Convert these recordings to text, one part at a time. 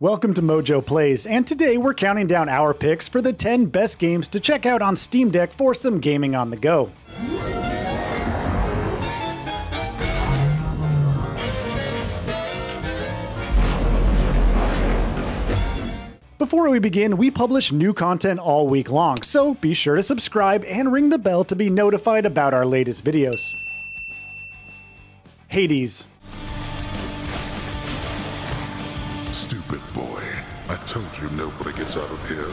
Welcome to MojoPlays, and today we're counting down our picks for the 10 best games to check out on Steam Deck for some gaming on the go. Before we begin, we publish new content all week long, so be sure to subscribe and ring the bell to be notified about our latest videos. Hades. Stupid boy. I told you nobody gets out of here.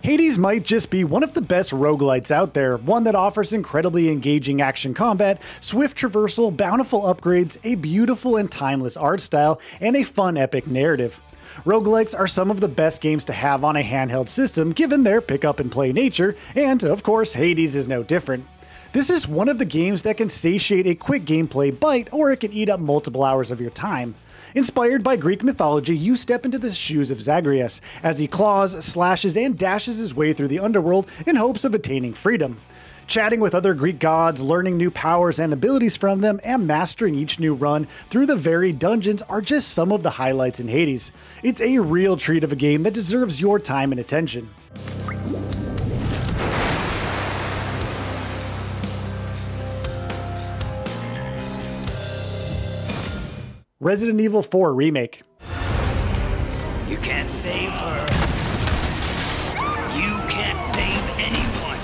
Hades might just be one of the best roguelites out there, one that offers incredibly engaging action combat, swift traversal, bountiful upgrades, a beautiful and timeless art style, and a fun epic narrative. Roguelikes are some of the best games to have on a handheld system given their pick-up-and-play nature, and of course Hades is no different. This is one of the games that can satiate a quick gameplay bite, or it can eat up multiple hours of your time. Inspired by Greek mythology, you step into the shoes of Zagreus, as he claws, slashes, and dashes his way through the underworld in hopes of attaining freedom. Chatting with other Greek gods, learning new powers and abilities from them, and mastering each new run through the varied dungeons are just some of the highlights in Hades. It's a real treat of a game that deserves your time and attention. Resident Evil 4 Remake. You can't save her. You can't save anyone.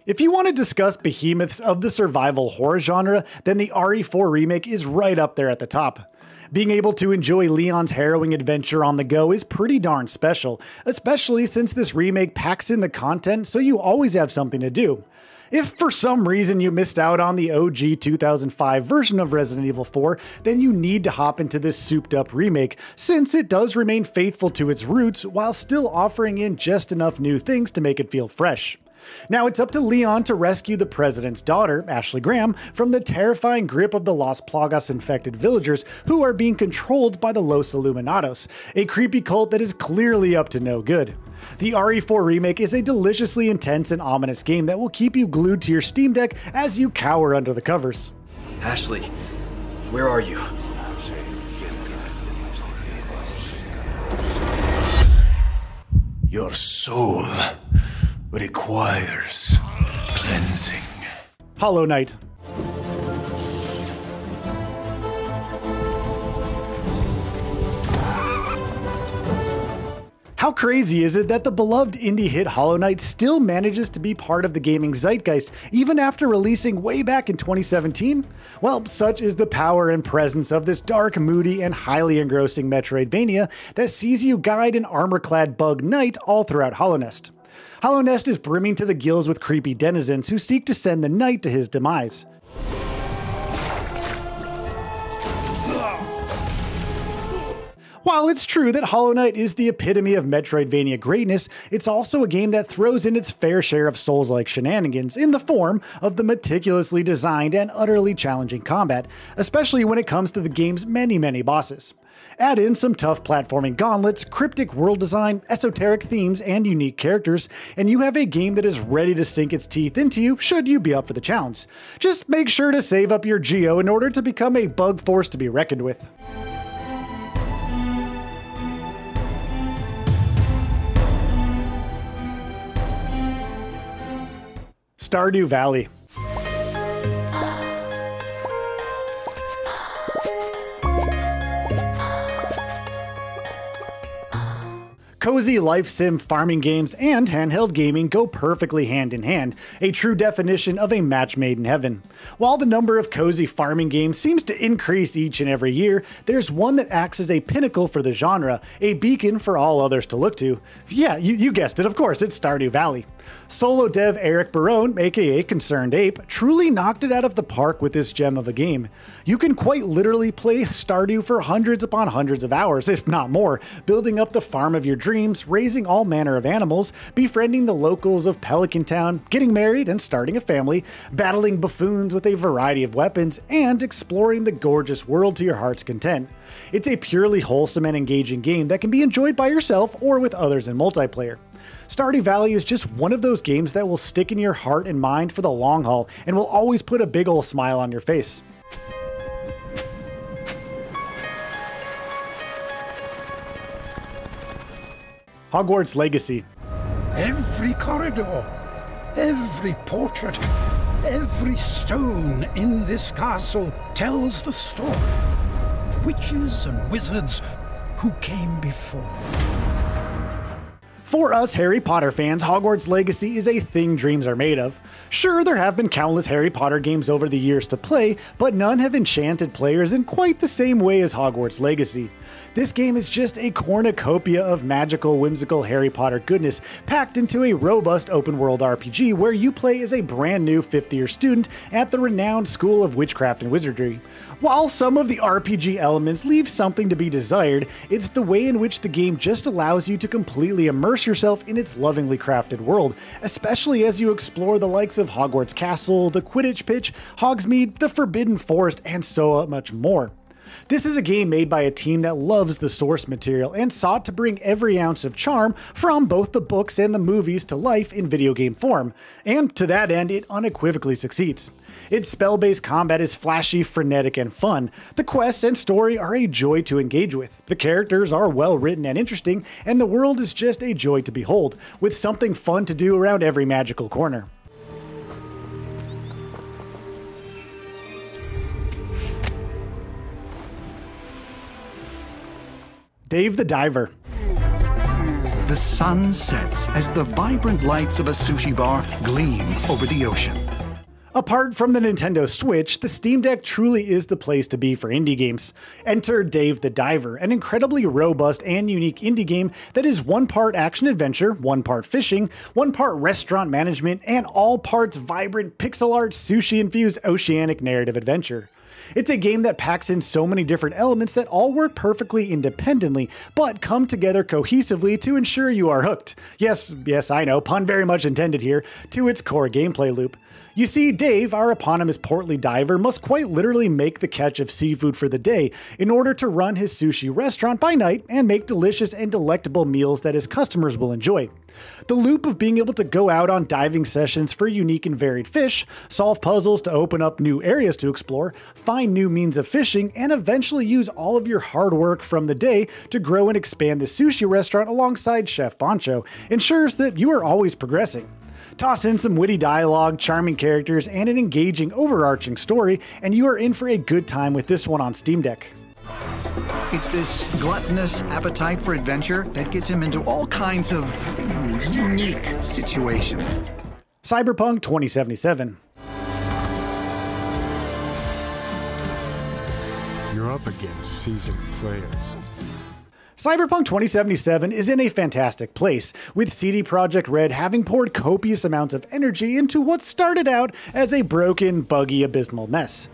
If you want to discuss behemoths of the survival horror genre, then the RE4 Remake is right up there at the top. Being able to enjoy Leon's harrowing adventure on the go is pretty darn special, especially since this remake packs in the content so you always have something to do. If for some reason you missed out on the OG 2005 version of Resident Evil 4, then you need to hop into this souped up remake, since it does remain faithful to its roots while still offering in just enough new things to make it feel fresh. Now it's up to Leon to rescue the president's daughter, Ashley Graham, from the terrifying grip of the Las Plagas-infected villagers who are being controlled by the Los Illuminados, a creepy cult that is clearly up to no good. The RE4 Remake is a deliciously intense and ominous game that will keep you glued to your Steam Deck as you cower under the covers. Ashley, where are you? Your soul requires cleansing. Hollow Knight. How crazy is it that the beloved indie hit Hollow Knight still manages to be part of the gaming zeitgeist even after releasing way back in 2017? Well, such is the power and presence of this dark, moody, and highly engrossing Metroidvania that sees you guide an armor-clad bug knight all throughout Hollow Nest. Hollow Nest is brimming to the gills with creepy denizens who seek to send the knight to his demise. While it's true that Hollow Knight is the epitome of Metroidvania greatness, it's also a game that throws in its fair share of Souls-like shenanigans in the form of the meticulously designed and utterly challenging combat, especially when it comes to the game's many bosses. Add in some tough platforming gauntlets, cryptic world design, esoteric themes, and unique characters, and you have a game that is ready to sink its teeth into you should you be up for the challenge. Just make sure to save up your geo in order to become a bug force to be reckoned with. Stardew Valley. Cozy life sim farming games and handheld gaming go perfectly hand in hand, a true definition of a match made in heaven. While the number of cozy farming games seems to increase each and every year, there's one that acts as a pinnacle for the genre, a beacon for all others to look to. Yeah, you guessed it, of course, it's Stardew Valley. Solo dev Eric Barone, aka Concerned Ape, truly knocked it out of the park with this gem of a game. You can quite literally play Stardew for hundreds upon hundreds of hours, if not more, building up the farm of your dreams, raising all manner of animals, befriending the locals of Pelican Town, getting married and starting a family, battling buffoons with a variety of weapons, and exploring the gorgeous world to your heart's content. It's a purely wholesome and engaging game that can be enjoyed by yourself or with others in multiplayer. Stardew Valley is just one of those games that will stick in your heart and mind for the long haul and will always put a big ol' smile on your face. Hogwarts Legacy. Every corridor, every portrait, every stone in this castle tells the story of witches and wizards who came before. For us Harry Potter fans, Hogwarts Legacy is a thing dreams are made of. Sure, there have been countless Harry Potter games over the years to play, but none have enchanted players in quite the same way as Hogwarts Legacy. This game is just a cornucopia of magical, whimsical Harry Potter goodness packed into a robust open-world RPG where you play as a brand new fifth-year student at the renowned School of Witchcraft and Wizardry. While some of the RPG elements leave something to be desired, it's the way in which the game just allows you to completely immerse yourself in its lovingly crafted world, especially as you explore the likes of Hogwarts Castle, the Quidditch Pitch, Hogsmeade, the Forbidden Forest, and so much more. This is a game made by a team that loves the source material and sought to bring every ounce of charm from both the books and the movies to life in video game form, and to that end it unequivocally succeeds. Its spell-based combat is flashy, frenetic, and fun. The quests and story are a joy to engage with. The characters are well written and interesting, and the world is just a joy to behold, with something fun to do around every magical corner. Dave the Diver. The sun sets as the vibrant lights of a sushi bar gleam over the ocean. Apart from the Nintendo Switch, the Steam Deck truly is the place to be for indie games. Enter Dave the Diver, an incredibly robust and unique indie game that is one part action-adventure, one part fishing, one part restaurant management, and all parts vibrant pixel art sushi-infused oceanic narrative adventure. It's a game that packs in so many different elements that all work perfectly independently, but come together cohesively to ensure you are hooked. Yes, I know, pun very much intended here, to its core gameplay loop. You see, Dave, our eponymous portly diver, must quite literally make the catch of seafood for the day in order to run his sushi restaurant by night and make delicious and delectable meals that his customers will enjoy. The loop of being able to go out on diving sessions for unique and varied fish, solve puzzles to open up new areas to explore, find new means of fishing, and eventually use all of your hard work from the day to grow and expand the sushi restaurant alongside Chef Bancho ensures that you are always progressing. Toss in some witty dialogue, charming characters, and an engaging overarching story, and you are in for a good time with this one on Steam Deck. It's this gluttonous appetite for adventure that gets him into all kinds of unique situations. Cyberpunk 2077. You're up against seasoned players. Cyberpunk 2077 is in a fantastic place, with CD Projekt Red having poured copious amounts of energy into what started out as a broken, buggy, abysmal mess.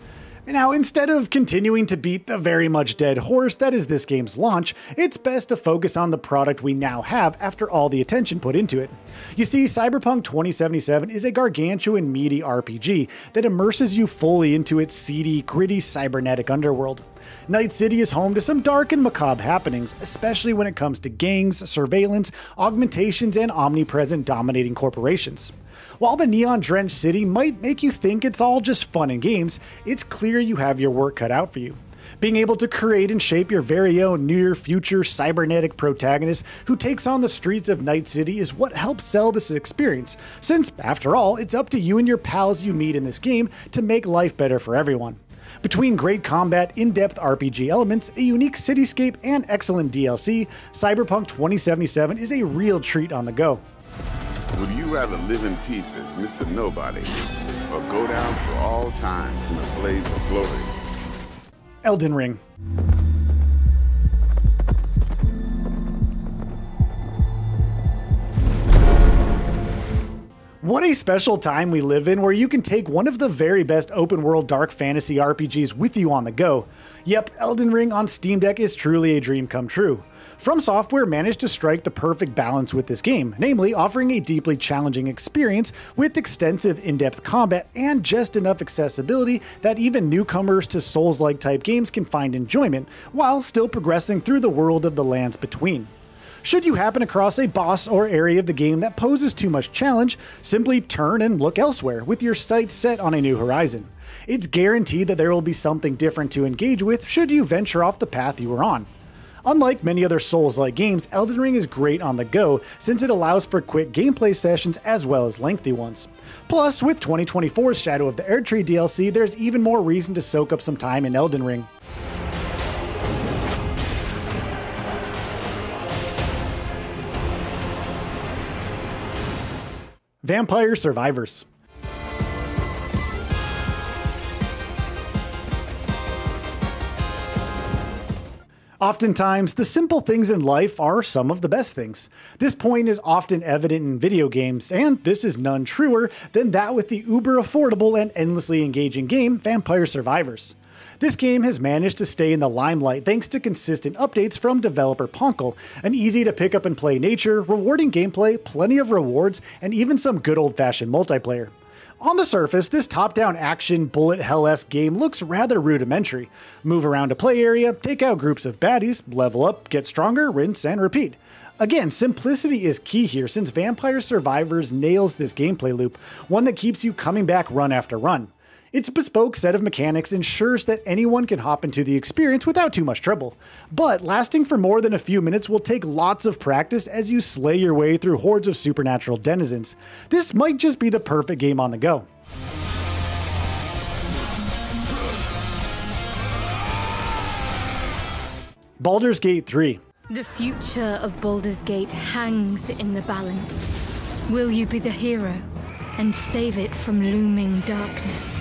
Now, instead of continuing to beat the very much dead horse that is this game's launch, it's best to focus on the product we now have after all the attention put into it. You see, Cyberpunk 2077 is a gargantuan meaty RPG that immerses you fully into its seedy, gritty, cybernetic underworld. Night City is home to some dark and macabre happenings, especially when it comes to gangs, surveillance, augmentations, and omnipresent dominating corporations. While the neon-drenched city might make you think it's all just fun and games, it's clear you have your work cut out for you. Being able to create and shape your very own near-future cybernetic protagonist who takes on the streets of Night City is what helps sell this experience, since, after all, it's up to you and your pals you meet in this game to make life better for everyone. Between great combat, in-depth RPG elements, a unique cityscape, and excellent DLC, Cyberpunk 2077 is a real treat on the go. Would you rather live in peace as Mr. Nobody, or go down for all times in a blaze of glory? Elden Ring. What a special time we live in where you can take one of the very best open world dark fantasy RPGs with you on the go. Yep, Elden Ring on Steam Deck is truly a dream come true. From Software managed to strike the perfect balance with this game, namely offering a deeply challenging experience with extensive in-depth combat and just enough accessibility that even newcomers to Souls-like type games can find enjoyment, while still progressing through the world of the lands between. Should you happen across a boss or area of the game that poses too much challenge, simply turn and look elsewhere with your sights set on a new horizon. It's guaranteed that there will be something different to engage with should you venture off the path you were on. Unlike many other Souls-like games, Elden Ring is great on the go since it allows for quick gameplay sessions as well as lengthy ones. Plus, with 2024's Shadow of the Erdtree DLC, there's even more reason to soak up some time in Elden Ring. Vampire Survivors. Oftentimes, the simple things in life are some of the best things. This point is often evident in video games, and this is none truer than that with the uber affordable and endlessly engaging game Vampire Survivors. This game has managed to stay in the limelight thanks to consistent updates from developer Ponkel, an easy to pick up and play nature, rewarding gameplay, plenty of rewards, and even some good old-fashioned multiplayer. On the surface, this top-down action bullet hell-esque game looks rather rudimentary. Move around a play area, take out groups of baddies, level up, get stronger, rinse, and repeat. Again, simplicity is key here since Vampire Survivors nails this gameplay loop, one that keeps you coming back run after run. Its bespoke set of mechanics ensures that anyone can hop into the experience without too much trouble, but lasting for more than a few minutes will take lots of practice as you slay your way through hordes of supernatural denizens. This might just be the perfect game on the go. Baldur's Gate 3. The future of Baldur's Gate hangs in the balance. Will you be the hero and save it from looming darkness?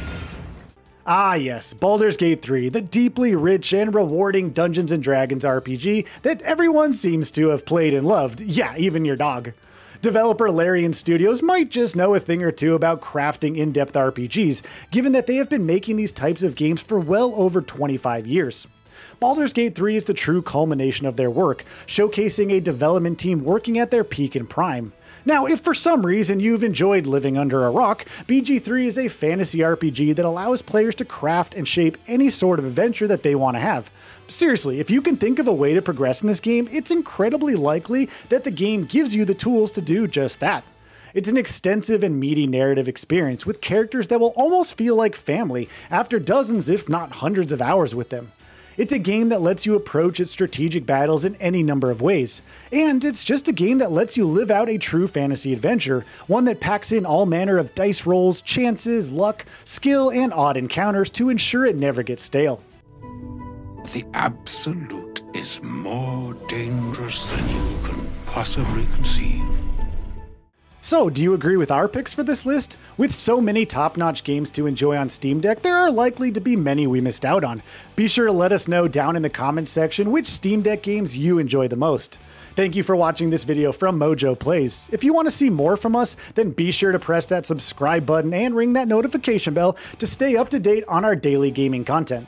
Ah yes, Baldur's Gate 3, the deeply rich and rewarding Dungeons & Dragons RPG that everyone seems to have played and loved, yeah, even your dog. Developer Larian Studios might just know a thing or two about crafting in-depth RPGs, given that they have been making these types of games for well over 25 years. Baldur's Gate 3 is the true culmination of their work, showcasing a development team working at their peak and prime. Now, if for some reason you've enjoyed living under a rock, BG3 is a fantasy RPG that allows players to craft and shape any sort of adventure that they want to have. Seriously, if you can think of a way to progress in this game, it's incredibly likely that the game gives you the tools to do just that. It's an extensive and meaty narrative experience with characters that will almost feel like family after dozens if not hundreds of hours with them. It's a game that lets you approach its strategic battles in any number of ways, and it's just a game that lets you live out a true fantasy adventure, one that packs in all manner of dice rolls, chances, luck, skill, and odd encounters to ensure it never gets stale. The Absolute is more dangerous than you can possibly conceive. So, do you agree with our picks for this list? With so many top-notch games to enjoy on Steam Deck, there are likely to be many we missed out on. Be sure to let us know down in the comments section which Steam Deck games you enjoy the most. Thank you for watching this video from MojoPlays. If you want to see more from us, then be sure to press that subscribe button and ring that notification bell to stay up to date on our daily gaming content.